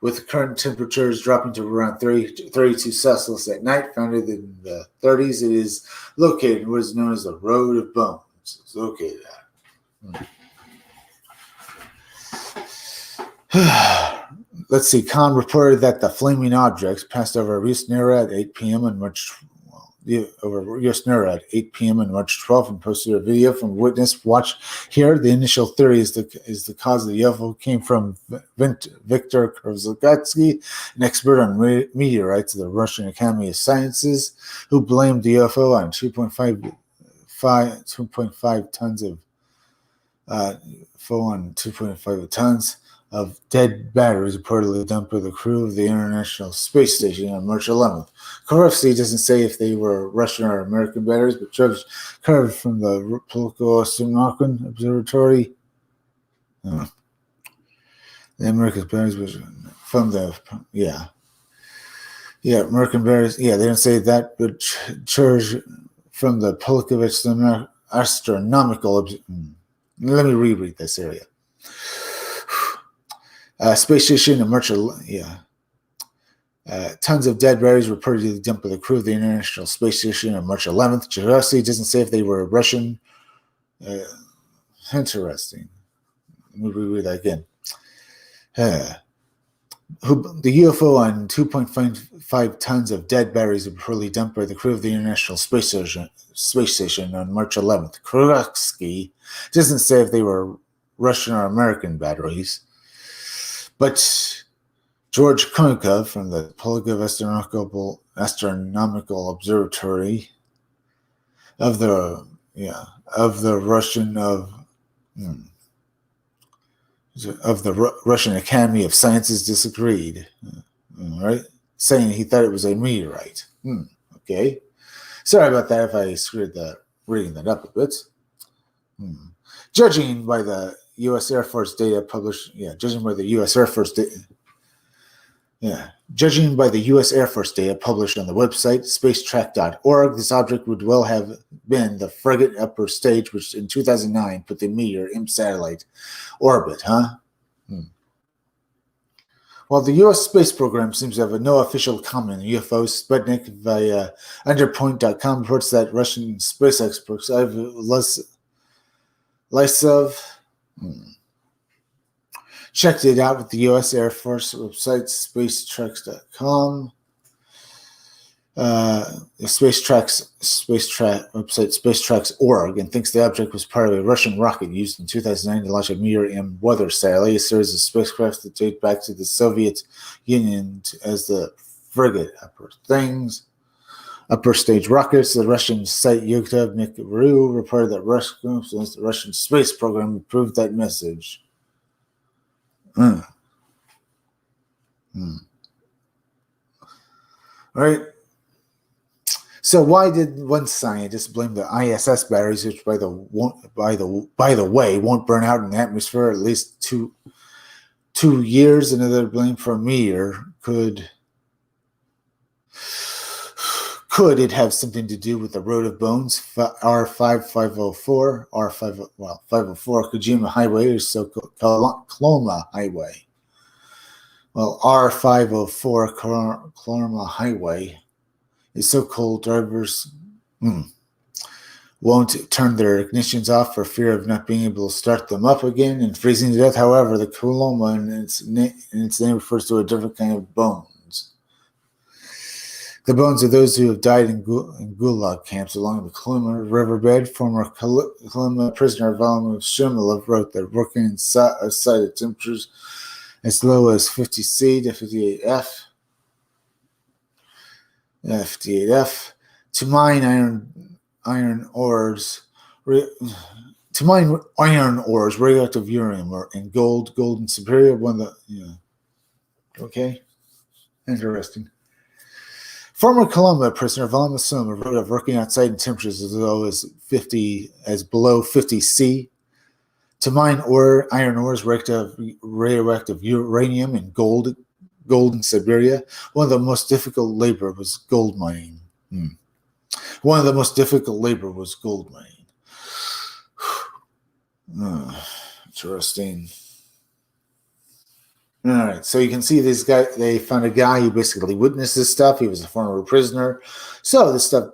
With current temperatures dropping to around 32 Celsius at night, founded in the 30s, it is located in what is known as the Road of Bones. It's located at. Let's see. Khan reported that the flaming objects passed over Yusnira at 8 p.m. on March 12th and posted a video from witness. Watch here. The initial theory is the cause of the UFO came from Viktor Kozlogatsky, an expert on meteorites of the Russian Academy of Sciences, who blamed the UFO on 2.5 tons of 2.5 tons of dead batteries reportedly dumped by the crew of the International Space Station on March 11th. Korofsky doesn't say if they were Russian or American batteries, but George Carver from the Pulko-Sumakan Observatory, the American batteries was from the American batteries. Yeah, they didn't say that, but George from the Pulkovich Astronomical. Let me reread this area. Space station in March. Tons of dead batteries reportedly dumped by the crew of the International Space Station on March 11th. Jurasi doesn't say if they were Russian. Interesting. Let me reread that again. The UFO on 2.5 tons of dead batteries reportedly dumped by the crew of the International Space Station on March 11th. Korofsky doesn't say if they were Russian or American batteries. But George Konikov from the Pulkov Astronomical Observatory of the Russian Academy of Sciences disagreed, right? Saying he thought it was a meteorite. Okay. Sorry about that if I screwed reading that up a bit. Judging by the U.S. Air Force data published, judging by the U.S. Air Force data published on the website spacetrack.org, this object would well have been the frigate upper stage, which in 2009 put the meteor in satellite orbit, While the U.S. space program seems to have no official comment on UFOs, Sputnik via underpoint.com reports that Russian space experts Lysov checked it out with the U.S. Air Force website, spacetracks.com. The Spacetrack website, spacetracks.org, and thinks the object was part of a Russian rocket used in 2009 to launch a Mir-M weather satellite, a series of spacecraft that date back to the Soviet Union as the frigate upper stage rockets. The Russian site Yukta-Nikru reported that the Russian space program approved that message. Right. So why did one scientist blame the ISS batteries, which by the way won't burn out in the atmosphere at least two years? Another blame for a meteor. Could it have something to do with the Road of Bones, R5504, 504 Kojima Highway, or so-called Cloma Highway? Well, R504 Cloma Highway is so-called drivers won't turn their ignitions off for fear of not being able to start them up again and freezing to death. However, the Cloma in its name refers to a different kind of bone. The bones of those who have died in gulag camps along the Kaluma riverbed. Former Kaluma prisoner Valimov Shumilov wrote that working inside at temperatures as low as 50 C to 58F, to mine iron ores, radioactive uranium, and gold and superior. One of the okay, interesting. Former Columbia prisoner Valimov Shumilov wrote of working outside in temperatures as low as below 50 C. To mine iron ores, radioactive uranium, and gold in Siberia. One of the most difficult labor was gold mining. One of the most difficult labor was gold mining. Interesting. All right, so you can see this guy. They found a guy who basically witnessed this stuff. He was a former prisoner. So this stuff,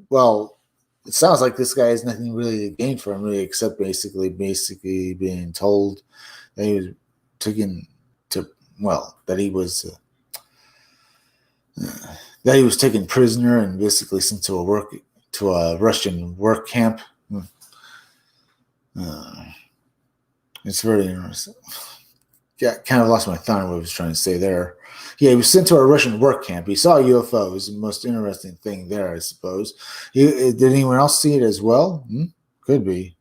well, it sounds like this guy has nothing really to gain from really, except basically being told that he was taken to, that he was taken prisoner and basically sent to a Russian work camp. It's very interesting. Yeah, kind of lost my thought on what I was trying to say there. Yeah, he was sent to a Russian work camp. He saw UFOs. The most interesting thing there, I suppose. Did anyone else see it as well? Could be.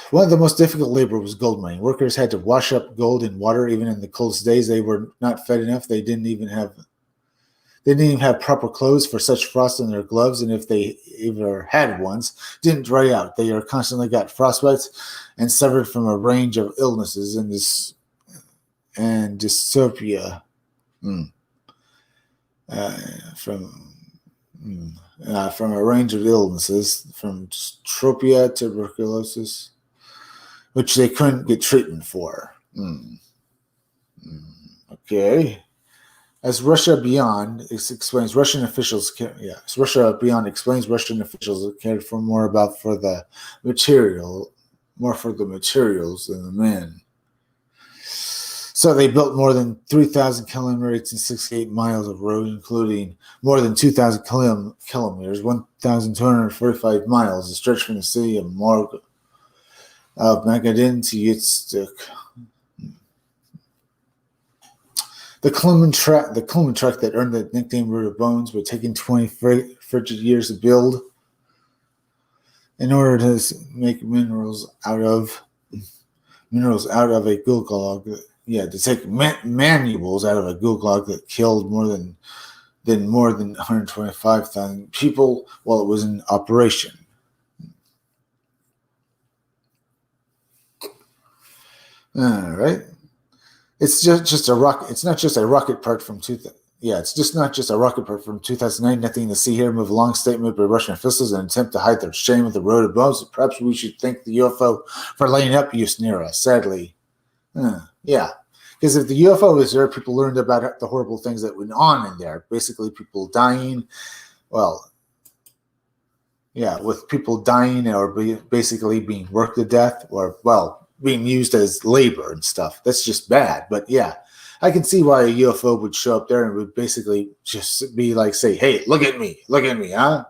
One of the most difficult labor was gold mining. Workers had to wash up gold in water, even in the coldest days. They were not fed enough. They didn't even have proper clothes for such frost in their gloves, and if they ever had ones, didn't dry out. They are constantly got frostbites and suffered from a range of illnesses and dystopia from a range of illnesses, from dystopia, tuberculosis, which they couldn't get treatment for. Okay. As Russia Beyond explains, Russian officials cared for the materials than the men. So they built more than 3,000 kilometers and 68 miles of road, including more than 2,000 kilometers, 1,245 miles, stretched from the city of Magadan to Yitsk. The Kluman track that earned the nickname Root of Bones would take 20 frigid years to build in order to make minerals out of a gulag. To take manuals out of a gulag that killed more than 125,000 people while it was in operation. All right. It's just a rocket. It's not just a rocket part from 2000. It's just not just a rocket part from 2009. Nothing to see here. Move along. Statement by Russian officials in an attempt to hide their shame with the road of bones. Perhaps we should thank the UFO for laying up use near us. Sadly, because if the UFO was there, people learned about the horrible things that went on in there. Basically, people dying. With people dying or basically being worked to death, or being used as labor and stuff. That's just bad. But I can see why a UFO would show up there and would basically just be like, say, hey, look at me, huh?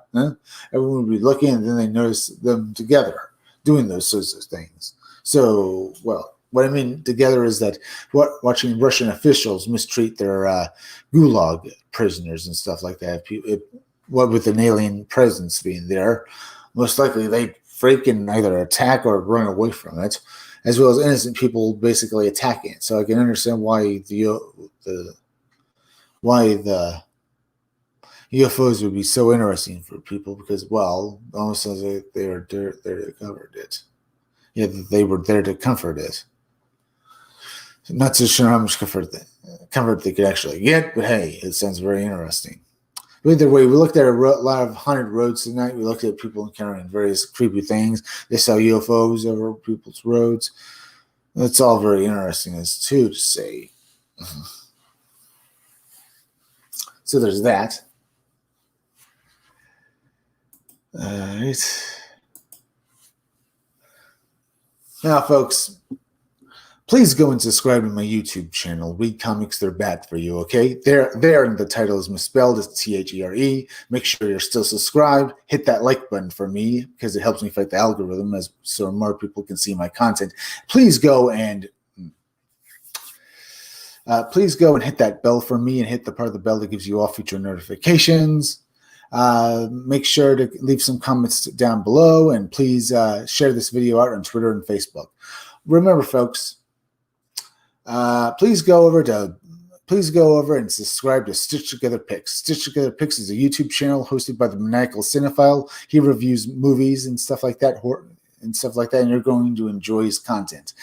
Everyone would be looking, and then they notice them together doing those sorts of things. So, what I mean together is that watching Russian officials mistreat their gulag prisoners and stuff like that. What with an alien presence being there, most likely they freaking either attack or run away from it, as well as innocent people basically attacking it. So I can understand why the UFOs would be so interesting for people, because almost as if they were there to cover it. They were there to comfort it. Not so sure how much comfort they could actually get, but hey, it sounds very interesting. But either way, we looked at a lot of haunted roads tonight. We looked at people encountering various creepy things. They saw UFOs over people's roads. That's all very interesting, as to say. So there's that. All right. Now, folks, Please go and subscribe to my YouTube channel. Read comics, they're bad for you, okay? There, and the title is misspelled. It's T-H-E-R-E. Make sure you're still subscribed. Hit that like button for me because it helps me fight the algorithm so more people can see my content. Please go and hit that bell for me and hit the part of the bell that gives you all future notifications. Make sure to leave some comments down below, and please share this video out on Twitter and Facebook. Remember, folks, please go over and subscribe to Stitch Together Picks. Stitch Together Picks is a YouTube channel hosted by the Maniacal Cinephile. He reviews movies and stuff like that, and you're going to enjoy his content.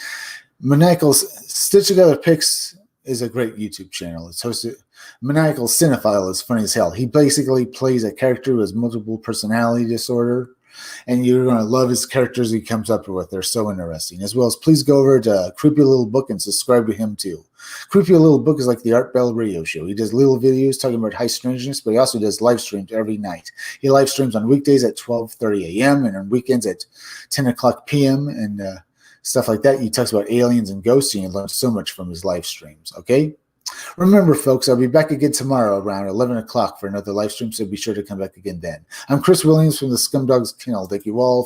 Stitch Together Picks is a great YouTube channel. It's hosted. Maniacal Cinephile is funny as hell. He basically plays a character who has multiple personality disorder, and you're going to love his characters he comes up with. They're so interesting. As well as please go over to Creepy Little Book and subscribe to him too. Creepy Little Book is like the Art Bell radio show. He does little videos talking about high strangeness, but he also does live streams every night. He live streams on weekdays at 12:30 a.m. and on weekends at 10 o'clock p.m. and stuff like that. He talks about aliens and ghosts, and you learn so much from his live streams, okay? Remember, folks, I'll be back again tomorrow around 11 o'clock for another live stream, so be sure to come back again then. I'm Chris Williams from the Scumdogs Kennel. Thank you all for